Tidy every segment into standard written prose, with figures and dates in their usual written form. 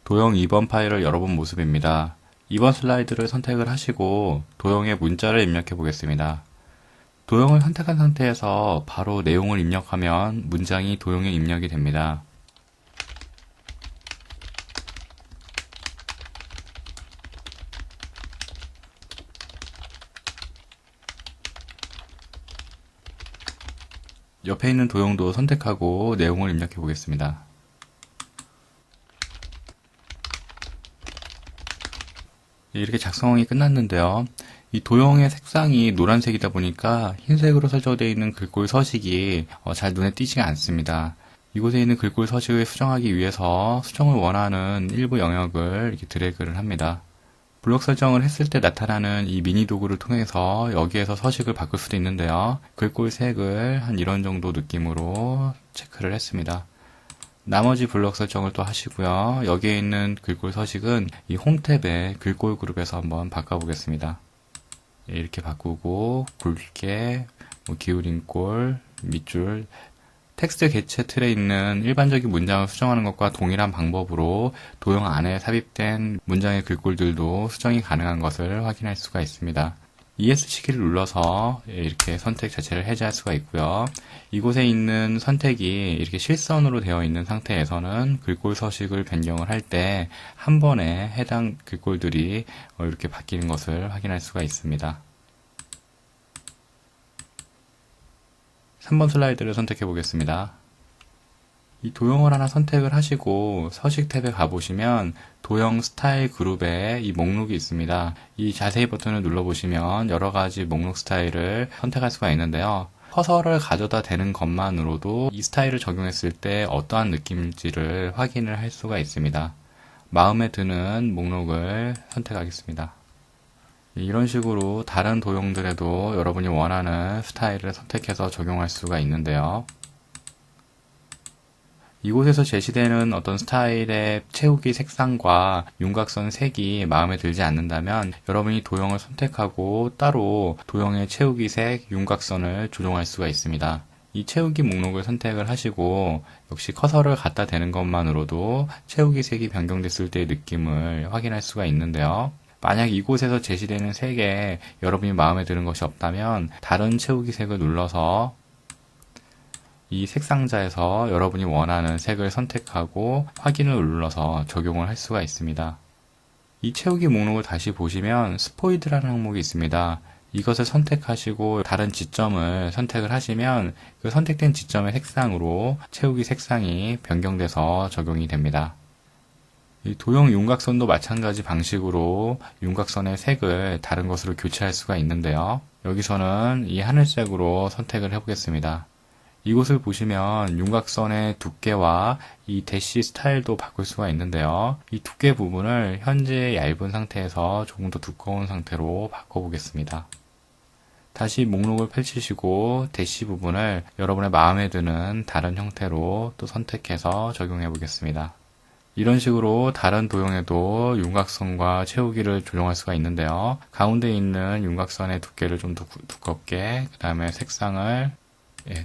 도형 2번 파일을 열어본 모습입니다. 2번 슬라이드를 선택을 하시고 도형에 문자를 입력해 보겠습니다. 도형을 선택한 상태에서 바로 내용을 입력하면 문장이 도형에 입력이 됩니다. 옆에 있는 도형도 선택하고 내용을 입력해 보겠습니다. 이렇게 작성이 끝났는데요. 이 도형의 색상이 노란색이다 보니까 흰색으로 설정되어 있는 글꼴 서식이 잘 눈에 띄지가 않습니다. 이곳에 있는 글꼴 서식을 수정하기 위해서 수정을 원하는 일부 영역을 이렇게 드래그를 합니다. 블록 설정을 했을 때 나타나는 이 미니 도구를 통해서 여기에서 서식을 바꿀 수도 있는데요. 글꼴 색을 한 이런 정도 느낌으로 체크를 했습니다. 나머지 블록 설정을 또 하시고요. 여기에 있는 글꼴 서식은 이 홈 탭의 글꼴 그룹에서 한번 바꿔보겠습니다. 이렇게 바꾸고 굵게, 기울인 꼴, 밑줄, 텍스트 개체 틀에 있는 일반적인 문장을 수정하는 것과 동일한 방법으로 도형 안에 삽입된 문장의 글꼴들도 수정이 가능한 것을 확인할 수가 있습니다. ESC키를 눌러서 이렇게 선택 자체를 해제할 수가 있고요. 이곳에 있는 선택이 이렇게 실선으로 되어 있는 상태에서는 글꼴 서식을 변경을 할 때 한 번에 해당 글꼴들이 이렇게 바뀌는 것을 확인할 수가 있습니다. 3번 슬라이드를 선택해 보겠습니다. 이 도형을 하나 선택을 하시고 서식 탭에 가보시면 도형 스타일 그룹에 이 목록이 있습니다. 이 자세히 버튼을 눌러보시면 여러가지 목록 스타일을 선택할 수가 있는데요. 커서를 가져다 대는 것만으로도 이 스타일을 적용했을 때 어떠한 느낌일지를 확인을 할 수가 있습니다. 마음에 드는 목록을 선택하겠습니다. 이런 식으로 다른 도형들에도 여러분이 원하는 스타일을 선택해서 적용할 수가 있는데요. 이곳에서 제시되는 어떤 스타일의 채우기 색상과 윤곽선 색이 마음에 들지 않는다면 여러분이 도형을 선택하고 따로 도형의 채우기 색, 윤곽선을 조정할 수가 있습니다. 이 채우기 목록을 선택을 하시고 역시 커서를 갖다 대는 것만으로도 채우기 색이 변경됐을 때의 느낌을 확인할 수가 있는데요. 만약 이곳에서 제시되는 색에 여러분이 마음에 드는 것이 없다면 다른 채우기 색을 눌러서 이 색상자에서 여러분이 원하는 색을 선택하고 확인을 눌러서 적용을 할 수가 있습니다. 이 채우기 목록을 다시 보시면 스포이드라는 항목이 있습니다. 이것을 선택하시고 다른 지점을 선택을 하시면 그 선택된 지점의 색상으로 채우기 색상이 변경돼서 적용이 됩니다. 이 도형 윤곽선도 마찬가지 방식으로 윤곽선의 색을 다른 것으로 교체할 수가 있는데요. 여기서는 이 하늘색으로 선택을 해보겠습니다. 이곳을 보시면 윤곽선의 두께와 이 대시 스타일도 바꿀 수가 있는데요. 이 두께 부분을 현재 얇은 상태에서 조금 더 두꺼운 상태로 바꿔보겠습니다. 다시 목록을 펼치시고 대시 부분을 여러분의 마음에 드는 다른 형태로 또 선택해서 적용해 보겠습니다. 이런 식으로 다른 도형에도 윤곽선과 채우기를 조정할 수가 있는데요. 가운데 있는 윤곽선의 두께를 좀 더 두껍게, 그 다음에 색상을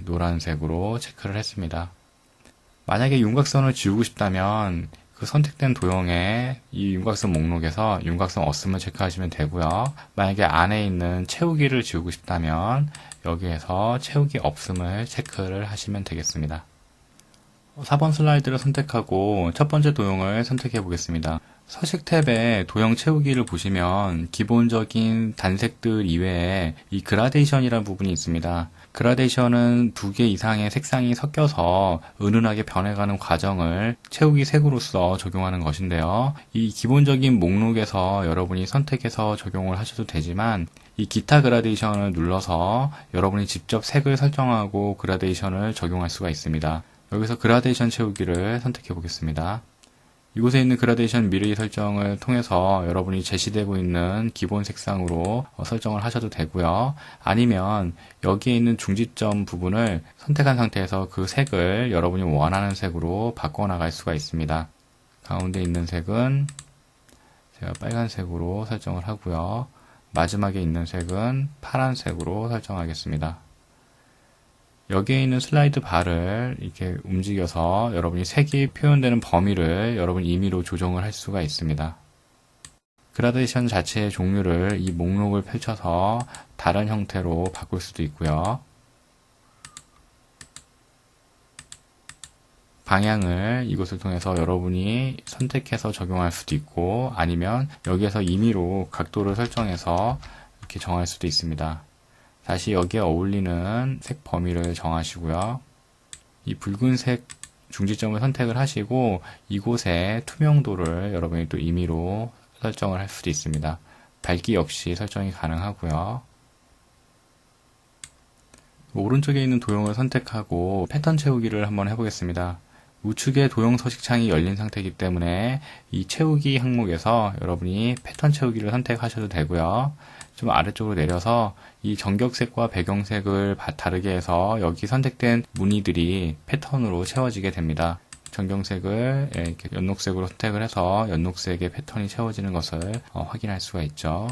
노란색으로 체크를 했습니다. 만약에 윤곽선을 지우고 싶다면 그 선택된 도형의 이 윤곽선 목록에서 윤곽선 없음을 체크하시면 되고요. 만약에 안에 있는 채우기를 지우고 싶다면 여기에서 채우기 없음을 체크를 하시면 되겠습니다. 4번 슬라이드를 선택하고 첫 번째 도형을 선택해 보겠습니다. 서식 탭에 도형 채우기를 보시면 기본적인 단색들 이외에 이 그라데이션이라는 부분이 있습니다. 그라데이션은 2개 이상의 색상이 섞여서 은은하게 변해가는 과정을 채우기 색으로서 적용하는 것인데요. 이 기본적인 목록에서 여러분이 선택해서 적용을 하셔도 되지만 이 기타 그라데이션을 눌러서 여러분이 직접 색을 설정하고 그라데이션을 적용할 수가 있습니다. 여기서 그라데이션 채우기를 선택해 보겠습니다. 이곳에 있는 그라데이션 미리 설정을 통해서 여러분이 제시되고 있는 기본 색상으로 설정을 하셔도 되고요. 아니면 여기에 있는 중지점 부분을 선택한 상태에서 그 색을 여러분이 원하는 색으로 바꿔나갈 수가 있습니다. 가운데 있는 색은 제가 빨간색으로 설정을 하고요. 마지막에 있는 색은 파란색으로 설정하겠습니다. 여기에 있는 슬라이드 바를 이렇게 움직여서 여러분이 색이 표현되는 범위를 여러분 임의로 조정을 할 수가 있습니다. 그라데이션 자체의 종류를 이 목록을 펼쳐서 다른 형태로 바꿀 수도 있고요. 방향을 이것을 통해서 여러분이 선택해서 적용할 수도 있고, 아니면 여기에서 임의로 각도를 설정해서 이렇게 정할 수도 있습니다. 다시 여기에 어울리는 색 범위를 정하시고요. 이 붉은색 중지점을 선택을 하시고 이곳에 투명도를 여러분이 또 임의로 설정을 할 수도 있습니다. 밝기 역시 설정이 가능하고요. 오른쪽에 있는 도형을 선택하고 패턴 채우기를 한번 해보겠습니다. 우측에 도형 서식창이 열린 상태이기 때문에 이 채우기 항목에서 여러분이 패턴 채우기를 선택하셔도 되고요. 좀 아래쪽으로 내려서 이 전격색과 배경색을 다르게 해서 여기 선택된 무늬들이 패턴으로 채워지게 됩니다. 전경색을 이렇게 연녹색으로 선택을 해서 연녹색의 패턴이 채워지는 것을 확인할 수가 있죠.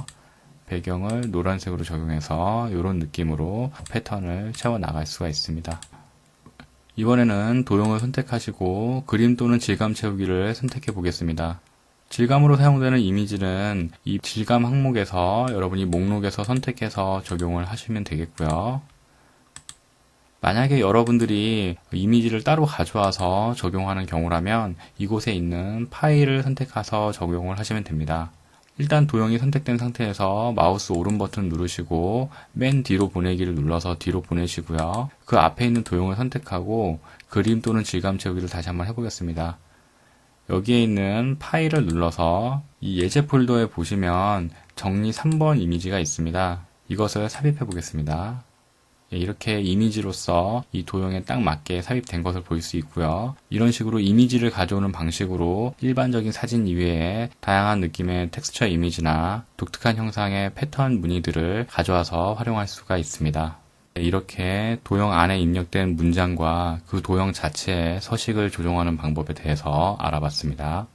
배경을 노란색으로 적용해서 이런 느낌으로 패턴을 채워 나갈 수가 있습니다. 이번에는 도형을 선택하시고 그림 또는 질감 채우기를 선택해 보겠습니다. 질감으로 사용되는 이미지는 이 질감 항목에서 여러분이 목록에서 선택해서 적용을 하시면 되겠고요. 만약에 여러분들이 이미지를 따로 가져와서 적용하는 경우라면 이곳에 있는 파일을 선택해서 적용을 하시면 됩니다. 일단 도형이 선택된 상태에서 마우스 오른 버튼 누르시고 맨 뒤로 보내기를 눌러서 뒤로 보내시고요. 그 앞에 있는 도형을 선택하고 그림 또는 질감 채우기를 다시 한번 해보겠습니다. 여기에 있는 파일을 눌러서 이 예제 폴더에 보시면 정리 3번 이미지가 있습니다. 이것을 삽입해 보겠습니다. 이렇게 이미지로서 이 도형에 딱 맞게 삽입된 것을 볼 수 있고요. 이런 식으로 이미지를 가져오는 방식으로 일반적인 사진 이외에 다양한 느낌의 텍스처 이미지나 독특한 형상의 패턴 무늬들을 가져와서 활용할 수가 있습니다. 이렇게 도형 안에 입력된 문장과 그 도형 자체의 서식을 조정하는 방법에 대해서 알아봤습니다.